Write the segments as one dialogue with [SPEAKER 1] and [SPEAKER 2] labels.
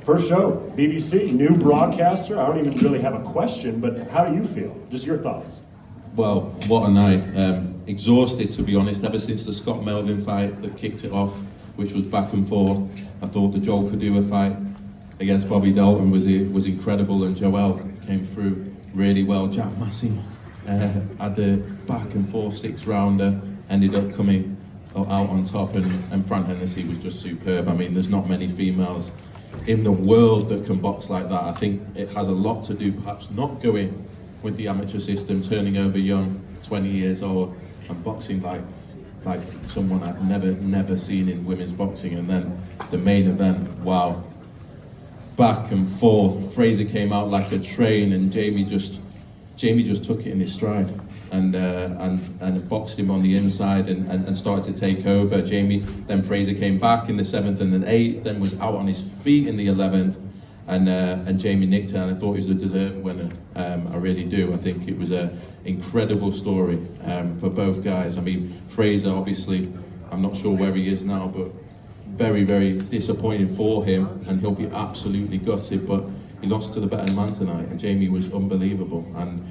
[SPEAKER 1] First show, BBC, new broadcaster. I don't even really have a question, but how do you feel? Just your thoughts.
[SPEAKER 2] Well, what a night. Exhausted, to be honest, ever since the Scott Melvin fight that kicked it off, which was back and forth. I thought the Joel Kadua fight against Bobby Dalton was incredible, and Joel came through really well. Jack Massey had a back and forth 6-rounder, ended up coming out on top, and Fran Hennessy was just superb. I mean, there's not many females in the world that can box like that. I think it has a lot to do, perhaps not going with the amateur system, turning over young, 20 years old, and boxing like someone I've never seen in women's boxing. And then the main event, wow, back and forth. Fraser came out like a train, and Jeamie just took it in his stride and boxed him on the inside and started to take over. Then Fraser came back in the 7th and then 8th, then was out on his feet in the 11th, and Jeamie nicked it, and I thought he was a deserved winner. I really do. I think it was an incredible story for both guys. I mean, Fraser, obviously, I'm not sure where he is now, but very, very disappointing for him, and he'll be absolutely gutted, but he lost to the better man tonight, and Jeamie was unbelievable. And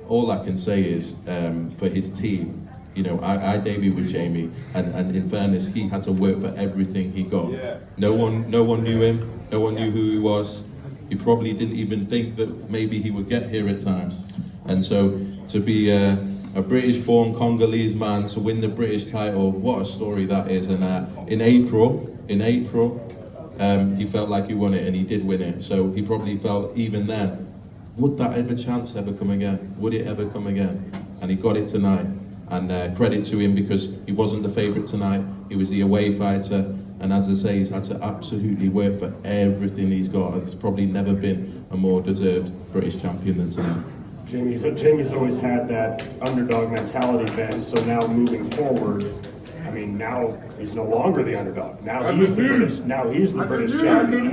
[SPEAKER 2] all I can say is, for his team, you know, I debuted with Jeamie, and in fairness, he had to work for everything he got. Yeah. No one knew him, no one knew who he was. He probably didn't even think that maybe he would get here at times. And so, to be a British-born Congolese man to win the British title, what a story that is. And in April, he felt like he won it, and he did win it. So he probably felt even then, would that chance ever come again? Would it ever come again? And he got it tonight. And credit to him, because he wasn't the favourite tonight. He was the away fighter. And as I say, he's had to absolutely work for everything he's got. And there's probably never been a more deserved British champion than tonight.
[SPEAKER 1] Jeamie's always had that underdog mentality, Ben. So now moving forward, I mean, now he's no longer the underdog. Now he's the British champion.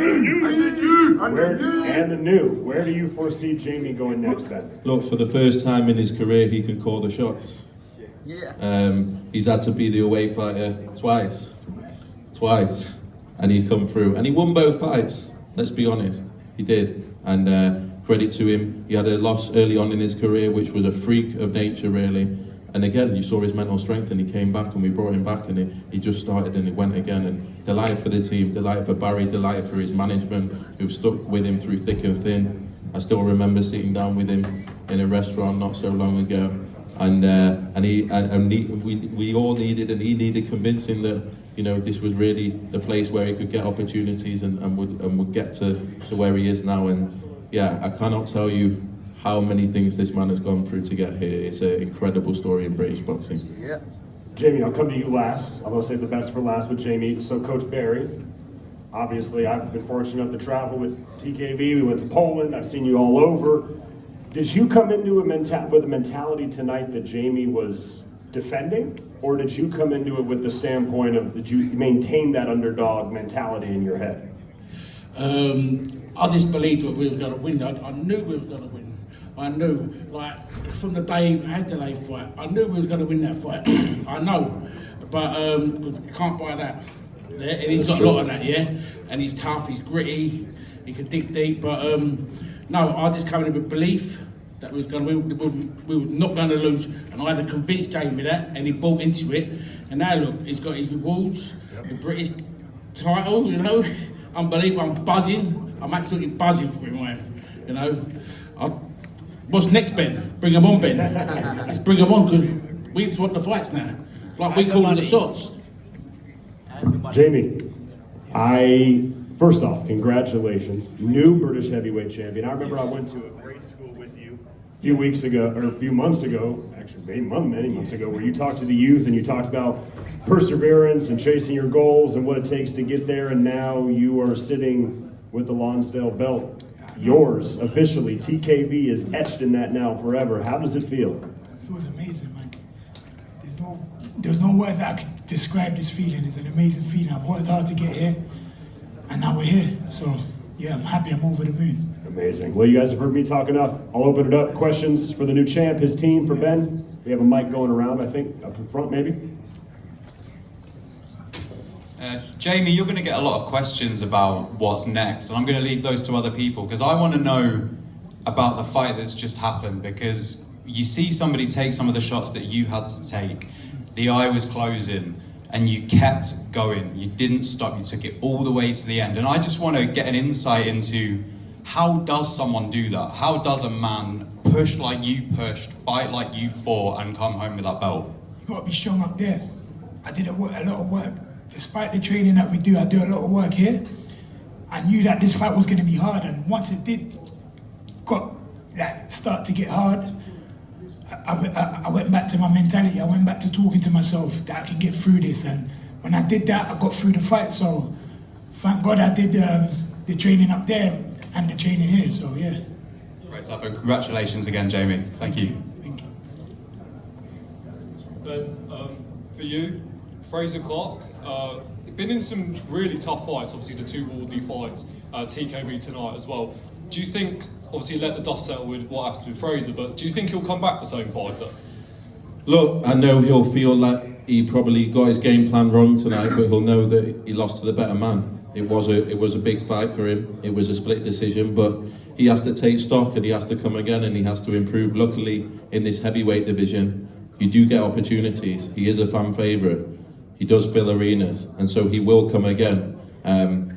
[SPEAKER 1] Where do you foresee Jeamie going next, Ben?
[SPEAKER 2] Look, for the first time in his career, he can call the shots. Yeah. He's had to be the away fighter twice, and he come through, and he won both fights. Let's be honest, he did. And credit to him. He had a loss early on in his career, which was a freak of nature, really. And again, you saw his mental strength, and he came back, and we brought him back, and he just started, and he went again. And delighted for the team, delighted for Barry, delighted for his management, who've stuck with him through thick and thin. I still remember sitting down with him in a restaurant not so long ago, and we all needed, and he needed convincing that, you know, this was really the place where he could get opportunities and would get to where he is now. And yeah, I cannot tell you how many things this man has gone through to get here. It's an incredible story in British boxing.
[SPEAKER 1] Yeah. Jeamie, I'll come to you last. I'm going to save the best for last with Jeamie. So Coach Barry, obviously I've been fortunate enough to travel with TKV. We went to Poland. I've seen you all over. Did you come into with a mentality tonight that Jeamie was defending? Or did you come into it with the standpoint of that you maintain that underdog mentality in your head?
[SPEAKER 3] I just believed that we were going to win. I knew we were going to win. I knew, like, from the day we had the late fight, I knew we was going to win that fight. I know, but you can't buy that. Yeah? And he's got a lot of that, yeah? And he's tough, he's gritty, he can dig deep, but no, I just came in with belief that we were not going to lose, and I had to convince Jeamie that, and he bought into it, and now look, he's got his rewards, the British title, you know, unbelievable. I'm buzzing, I'm absolutely buzzing for him, man. You know. What's next, Ben? Bring him on, Ben. Let's bring him on, because we just want the fights now. Like we call the shots.
[SPEAKER 1] Jeamie, first off, congratulations. New British heavyweight champion. I remember I went to a grade school with you a few months ago, actually many months ago, where you talked to the youth and you talked about perseverance and chasing your goals and what it takes to get there, and now you are sitting with the Lonsdale belt. Yours, officially. TKV is etched in that now forever. How does it feel?
[SPEAKER 4] It feels amazing, man. There's no words that I could describe this feeling. It's an amazing feeling. I've worked hard to get here, and now we're here. So, yeah, I'm happy. I'm over the moon.
[SPEAKER 1] Amazing. Well, you guys have heard me talk enough. I'll open it up. Questions for the new champ, his team, for Ben. We have a mic going around, I think, up in front, maybe.
[SPEAKER 5] Jeamie, you're going to get a lot of questions about what's next, and I'm going to leave those to other people because I want to know about the fight that's just happened, because you see somebody take some of the shots that you had to take. The eye was closing, and you kept going. You didn't stop. You took it all the way to the end. And I just want to get an insight into how does someone do that? How does a man push like you pushed, fight like you fought, and come home with that belt?
[SPEAKER 4] You got to be strong up there. I did a lot of work. Despite the training that we do, I do a lot of work here. I knew that this fight was going to be hard, and once it did start to get hard, I went back to my mentality. I went back to talking to myself that I can get through this, and when I did that, I got through the fight. So thank God I did the training up there and the training here. So yeah.
[SPEAKER 5] Great stuff, and congratulations again, Jeamie. Thank you.
[SPEAKER 4] Thank you.
[SPEAKER 6] Ben, for you, Fraser Clark, been in some really tough fights, obviously the two Wardley fights, TKV tonight as well. Do you think, obviously let the dust settle with what happened with Fraser, but do you think he'll come back the same fighter?
[SPEAKER 2] Look, I know he'll feel like he probably got his game plan wrong tonight, but he'll know that he lost to the better man. It was a big fight for him. It was a split decision, but he has to take stock and he has to come again and he has to improve. Luckily, in this heavyweight division, you do get opportunities. He is a fan favourite. He does fill arenas, and so he will come again.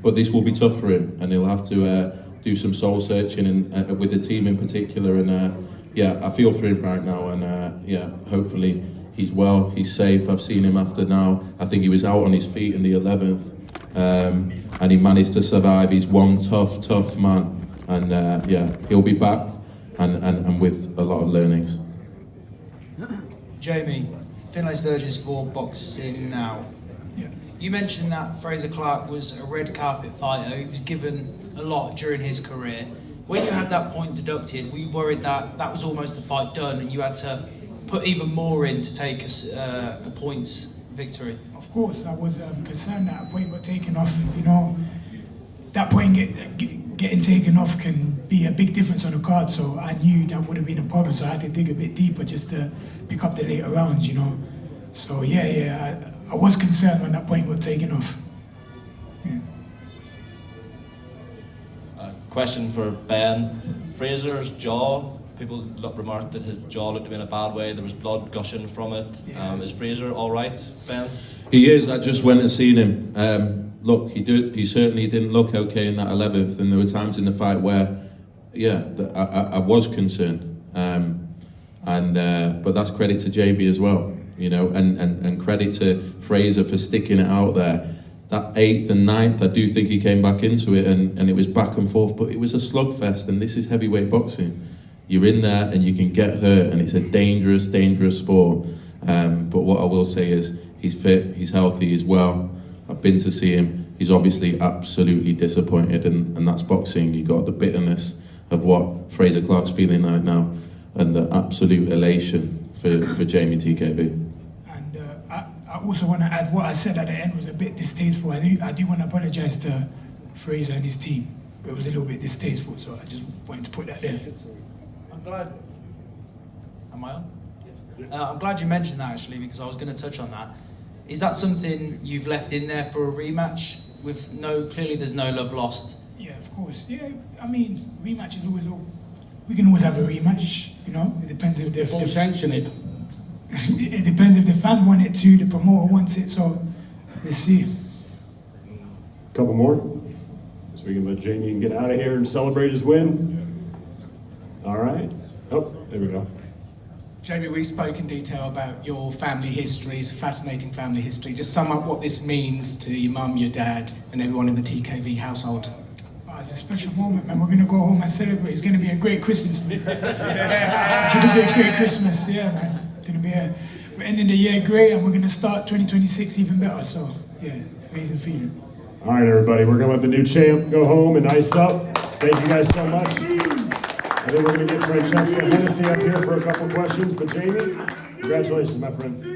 [SPEAKER 2] But this will be tough for him, and he'll have to do some soul searching and with the team in particular. And yeah, I feel for him right now, and yeah, hopefully he's well, he's safe. I've seen him after now. I think he was out on his feet in the 11th, and he managed to survive. He's one tough man, and yeah, he'll be back, and with a lot of learnings.
[SPEAKER 7] Jeamie, Finlay Sturgis for Boxing Now.
[SPEAKER 4] Yeah.
[SPEAKER 7] You mentioned that Fraser Clark was a red carpet fighter. He was given a lot during his career. When you had that point deducted, were you worried that that was almost the fight done and you had to put even more in to take a points victory?
[SPEAKER 4] Of course, I was concerned that a point got taken off. You know, that point getting taken off can be a big difference on the card. So I knew that would have been a problem. So I had to dig a bit deeper just to pick up the later rounds. You know, so yeah, I was concerned when that point got taken off. Yeah.
[SPEAKER 8] Question for Ben. Fraser's jaw, people remarked that his jaw looked to be in a bad way. There was blood gushing from it.
[SPEAKER 4] Yeah.
[SPEAKER 8] Is Fraser all right, Ben?
[SPEAKER 2] He is. I just went and seen him. Look, he certainly didn't look okay in that 11th, and there were times in the fight where, yeah, I was concerned. But that's credit to Jeamie as well, you know, and credit to Fraser for sticking it out there. That 8th and 9th, I do think he came back into it, and it was back and forth, but it was a slugfest, and this is heavyweight boxing. You're in there and you can get hurt, and it's a dangerous sport. But what I will say is he's fit, he's healthy, he's well. I've been to see him. He's obviously absolutely disappointed, and that's boxing. You got the bitterness of what Fraser Clark's feeling right now, and the absolute elation for Jeamie TKV.
[SPEAKER 4] And I also want to add what I said at the end was a bit distasteful. I do want to apologise to Fraser and his team. It was a little bit distasteful, so I just wanted to put that there.
[SPEAKER 7] I'm glad. Am I on? I'm glad you mentioned that actually, because I was going to touch on that. Is that something you've left in there for a rematch? Clearly there's no love lost.
[SPEAKER 4] Yeah, of course. Yeah, I mean, rematch is always we can always have a rematch, you know. It depends if the
[SPEAKER 3] Full sanction it.
[SPEAKER 4] it depends if the fans want it too, the promoter wants it, so let's see.
[SPEAKER 1] Couple more, so we can let Jeamie get out of here and celebrate his win. All right. Oh, there we go.
[SPEAKER 9] Jeamie, we spoke in detail about your family history. It's a fascinating family history. Just sum up what this means to your mum, your dad, and everyone in the TKV household.
[SPEAKER 4] Oh, it's a special moment, man. We're going to go home and celebrate. It's going to be a great Christmas. It's going to be a great Christmas, yeah, man. It's going to be we're ending the year great, and we're going to start 2026 even better. So, yeah, amazing feeling.
[SPEAKER 1] All right, everybody, we're going to let the new champ go home and ice up. Thank you guys so much. I think we're going to get Francesca Hennessy up here for a couple questions, but Jeamie, congratulations, my friend.